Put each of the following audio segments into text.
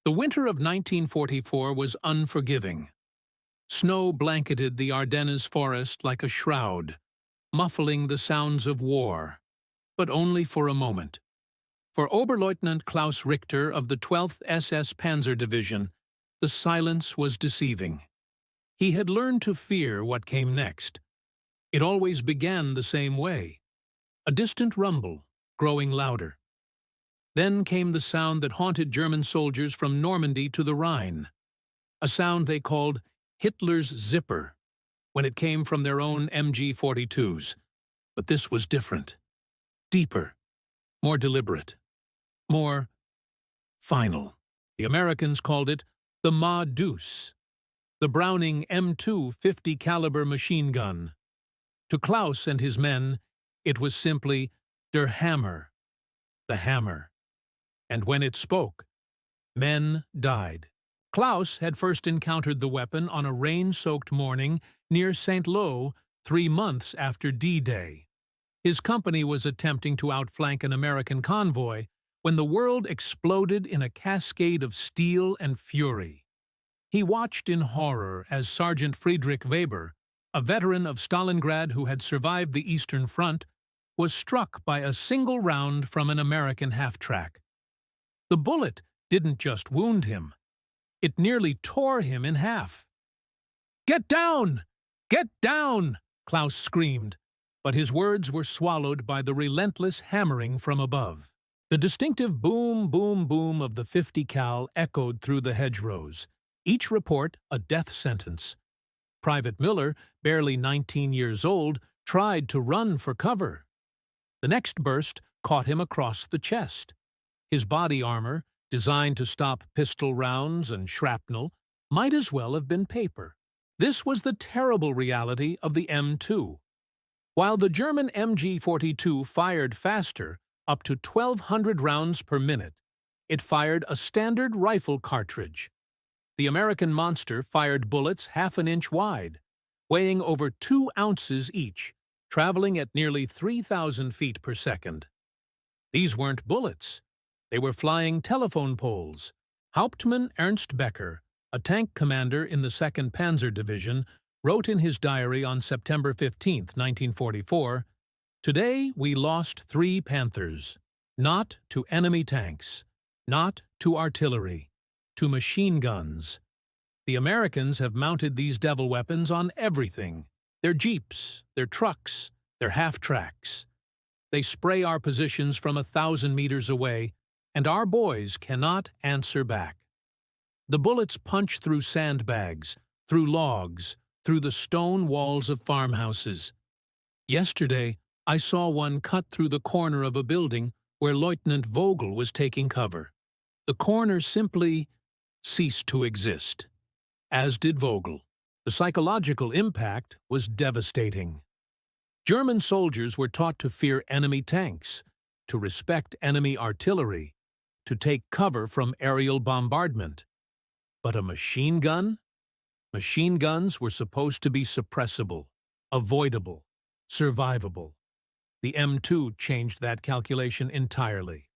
The winter of 1944 was unforgiving. Snow blanketed the Ardennes forest like a shroud, muffling the sounds of war, but only for a moment. For Oberleutnant Klaus Richter of the 12th SS Panzer Division, the silence was deceiving. He had learned to fear what came next. It always began the same way. A distant rumble, growing louder. Then came the sound that haunted German soldiers from Normandy to the Rhine, a sound they called Hitler's zipper, when it came from their own MG-42s. But this was different, deeper, more deliberate, more final. The Americans called it the Ma-Deuce, the Browning M2 50 caliber machine gun. To Klaus and his men, it was simply Der Hammer, the hammer. And when it spoke, men died. Klaus had first encountered the weapon on a rain-soaked morning near St. Lo 3 months after D-Day. His company was attempting to outflank an American convoy when the world exploded in a cascade of steel and fury. He watched in horror as Sergeant Friedrich Weber, a veteran of Stalingrad who had survived the Eastern Front, was struck by a single round from an American half-track. The bullet didn't just wound him. It nearly tore him in half. "Get down! Get down!" Klaus screamed, but his words were swallowed by the relentless hammering from above. The distinctive boom, boom, boom of the 50 cal echoed through the hedgerows, each report a death sentence. Private Miller, barely 19 years old, tried to run for cover. The next burst caught him across the chest. His body armor, designed to stop pistol rounds and shrapnel, might as well have been paper. This was the terrible reality of the M2. While the German MG-42 fired faster, up to 1,200 rounds per minute, it fired a standard rifle cartridge. The American monster fired bullets half an inch wide, weighing over 2 ounces each, traveling at nearly 3,000 feet per second. These weren't bullets. They were flying telephone poles. Hauptmann Ernst Becker, a tank commander in the 2nd Panzer Division, wrote in his diary on September 15, 1944, "Today we lost 3 Panthers, not to enemy tanks, not to artillery, to machine guns. The Americans have mounted these devil weapons on everything, their jeeps, their trucks, their half-tracks. They spray our positions from 1,000 meters away, and our boys cannot answer back. The bullets punch through sandbags, through logs, through the stone walls of farmhouses. Yesterday, I saw one cut through the corner of a building where Lieutenant Vogel was taking cover. The corner simply ceased to exist, as did Vogel. The psychological impact was devastating. German soldiers were taught to fear enemy tanks, to respect enemy artillery, to take cover from aerial bombardment. But a machine gun? Machine guns were supposed to be suppressible, avoidable, survivable. The M2 changed that calculation entirely.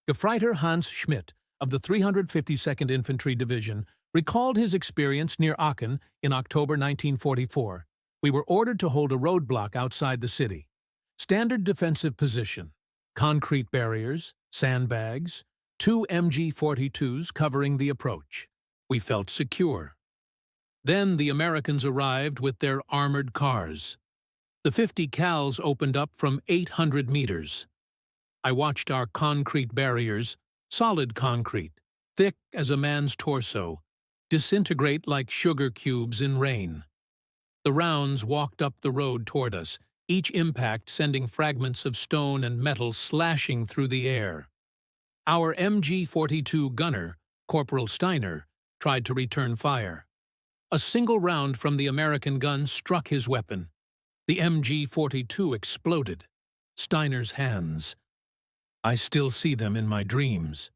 Gefreiter Hans Schmidt of the 352nd Infantry Division recalled his experience near Aachen in October 1944. "We were ordered to hold a roadblock outside the city. Standard defensive position, concrete barriers, sandbags, 2 MG-42s covering the approach. We felt secure. Then the Americans arrived with their armored cars. The 50 cals opened up from 800 meters. I watched our concrete barriers, solid concrete, thick as a man's torso, disintegrate like sugar cubes in rain. The rounds walked up the road toward us, each impact sending fragments of stone and metal slashing through the air. Our MG-42 gunner, Corporal Steiner, tried to return fire. A single round from the American gun struck his weapon. The MG-42 exploded. Steiner's hands. I still see them in my dreams.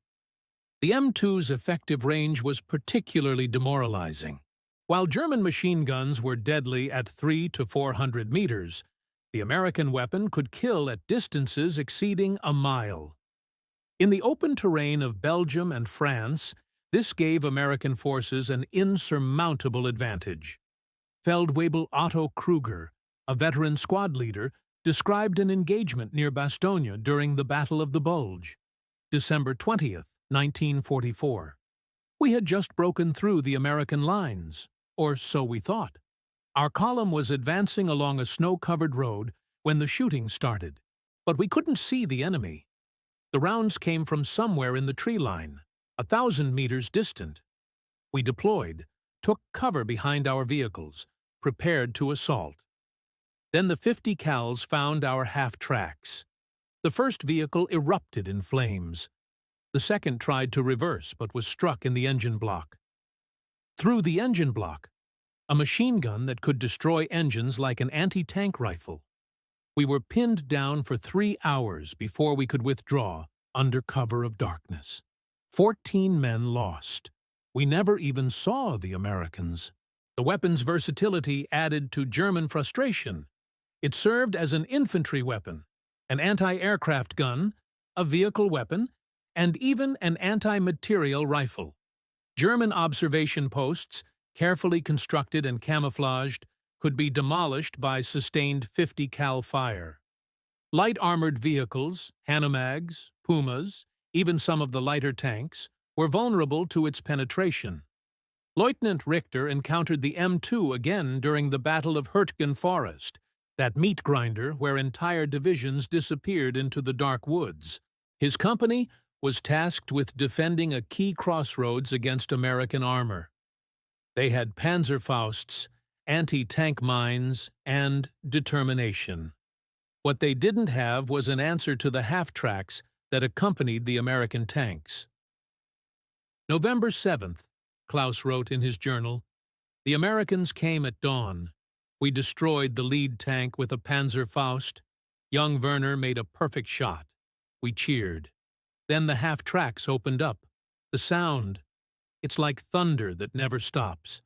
The M2's effective range was particularly demoralizing. While German machine guns were deadly at 300 to 400 meters, the American weapon could kill at distances exceeding a mile. In the open terrain of Belgium and France, This gave American forces an insurmountable advantage. Feldwebel Otto Kruger, a veteran squad leader, described an engagement near Bastogne during the Battle of the Bulge, December 20th, 1944. We had just broken through the American lines, or so we thought. Our column was advancing along a snow-covered road when the shooting started, but we couldn't see the enemy. The rounds came from somewhere in the tree line, 1,000 meters distant. We deployed, took cover behind our vehicles, prepared to assault. Then the 50 cals found our half-tracks. The first vehicle erupted in flames. The second tried to reverse but was struck in the engine block. Through the engine block, a machine gun that could destroy engines like an anti-tank rifle. We were pinned down for 3 hours before we could withdraw under cover of darkness. 14 men lost. We never even saw the Americans. The weapon's versatility added to German frustration. It served as an infantry weapon, an anti-aircraft gun, a vehicle weapon, and even an anti-material rifle. German observation posts, carefully constructed and camouflaged, could be demolished by sustained 50 cal fire. Light armored vehicles, Hanomags, Pumas, even some of the lighter tanks, were vulnerable to its penetration. Lieutenant Richter encountered the M2 again during the Battle of Hurtgen Forest, that meat grinder where entire divisions disappeared into the dark woods. His company was tasked with defending a key crossroads against American armor. They had Panzerfausts, anti-tank mines, and determination. What they didn't have was an answer to the half-tracks that accompanied the American tanks. November 7th, Klaus wrote in his journal, "The Americans came at dawn. We destroyed the lead tank with a Panzerfaust. Young Werner made a perfect shot. We cheered. Then the half-tracks opened up. The sound. It's like thunder that never stops.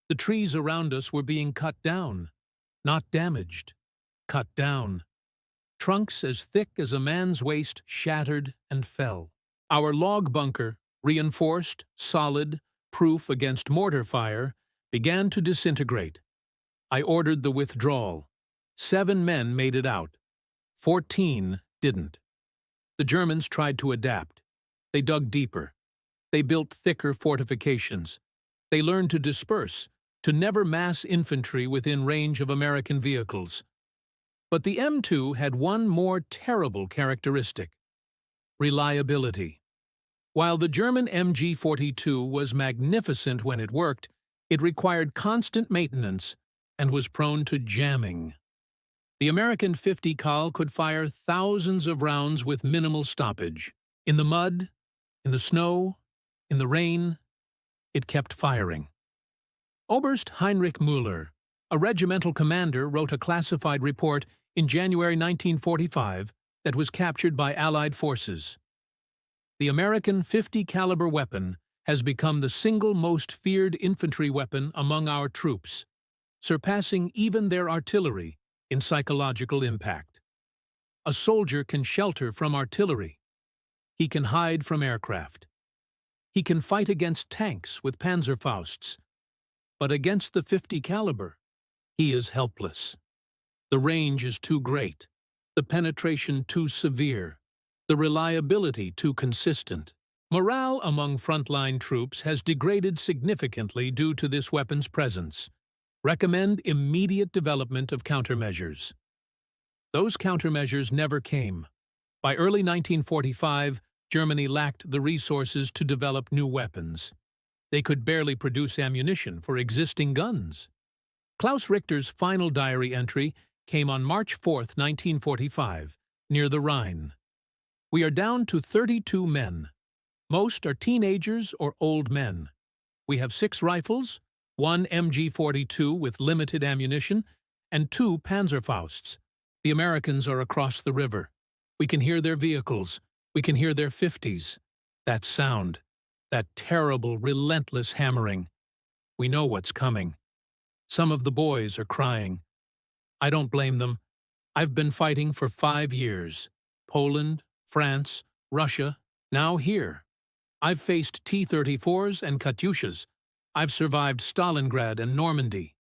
The trees around us were being cut down. Not damaged. Cut down. Trunks as thick as a man's waist shattered and fell. Our log bunker, reinforced, solid, proof against mortar fire, began to disintegrate. I ordered the withdrawal. 7 men made it out. 14 didn't. The Germans tried to adapt. They dug deeper. They built thicker fortifications. They learned to disperse, to never mass infantry within range of American vehicles. But the M2 had one more terrible characteristic: reliability. While the German MG-42 was magnificent when it worked, it required constant maintenance and was prone to jamming. The American 50 cal could fire thousands of rounds with minimal stoppage. In the mud, in the snow, in the rain, it kept firing. Oberst Heinrich Müller, a regimental commander, wrote a classified report in January 1945 that was captured by Allied forces. The American 50 caliber weapon has become the single most feared infantry weapon among our troops, surpassing even their artillery in psychological impact. A soldier can shelter from artillery. He can hide from aircraft. He can fight against tanks with Panzerfausts. But against the 50 caliber, he is helpless. The range is too great, the penetration too severe, the reliability too consistent. Morale among frontline troops has degraded significantly due to this weapon's presence. Recommend immediate development of countermeasures. Those countermeasures never came. By early 1945, Germany lacked the resources to develop new weapons. They could barely produce ammunition for existing guns. Klaus Richter's final diary entry came on March 4, 1945, near the Rhine. We are down to 32 men. Most are teenagers or old men. We have 6 rifles, 1 MG-42 with limited ammunition, and 2 Panzerfausts. The Americans are across the river. We can hear their vehicles. We can hear their 50s. That sound. That terrible, relentless hammering. We know what's coming. Some of the boys are crying. I don't blame them. I've been fighting for 5 years. Poland, France, Russia, now here. I've faced T-34s and Katyushas. I've survived Stalingrad and Normandy.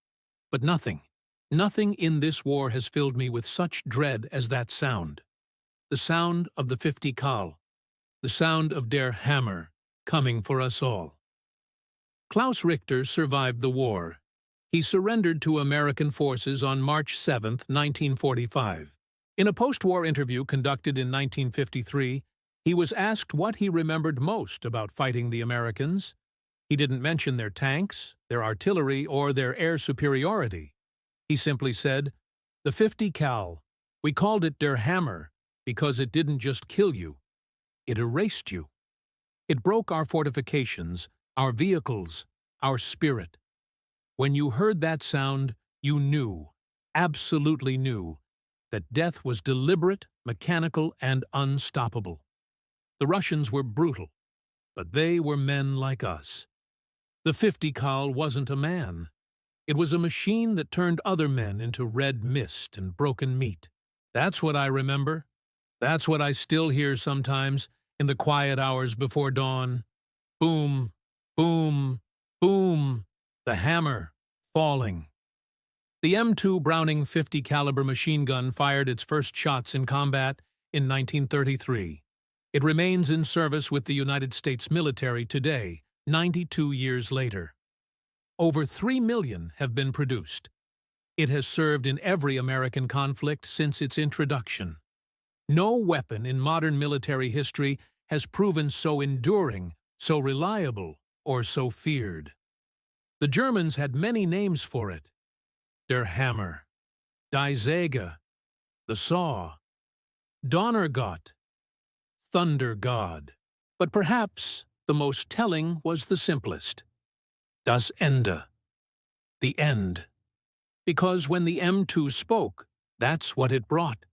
But nothing in this war has filled me with such dread as that sound. The sound of the 50 Kal. The sound of Der Hammer, coming for us all. Klaus Richter survived the war. He surrendered to American forces on March 7, 1945. In a post-war interview conducted in 1953, he was asked what he remembered most about fighting the Americans. He didn't mention their tanks, their artillery, or their air superiority. He simply said, "The 50 Kal. We called it Der Hammer because it didn't just kill you. It erased you. It broke our fortifications, our vehicles, our spirit. When you heard that sound, you knew, absolutely knew, that death was deliberate, mechanical, and unstoppable. The Russians were brutal, but they were men like us. The 50 Kal wasn't a man. It was a machine that turned other men into red mist and broken meat. That's what I remember. That's what I still hear sometimes in the quiet hours before dawn. Boom, boom, boom, the hammer falling." The M2 Browning 50 caliber machine gun fired its first shots in combat in 1933. It remains in service with the United States military today, 92 years later. Over 3 million have been produced. It has served in every American conflict since its introduction. No weapon in modern military history has proven so enduring, so reliable, or so feared. The Germans had many names for it. Der Hammer, Die Säge, the Saw, Donnergott, Thunder God. But perhaps the most telling was the simplest. Das Ende, the end. Because when the M2 spoke, that's what it brought.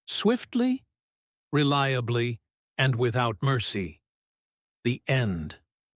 Swiftly, reliably, and without mercy. The end.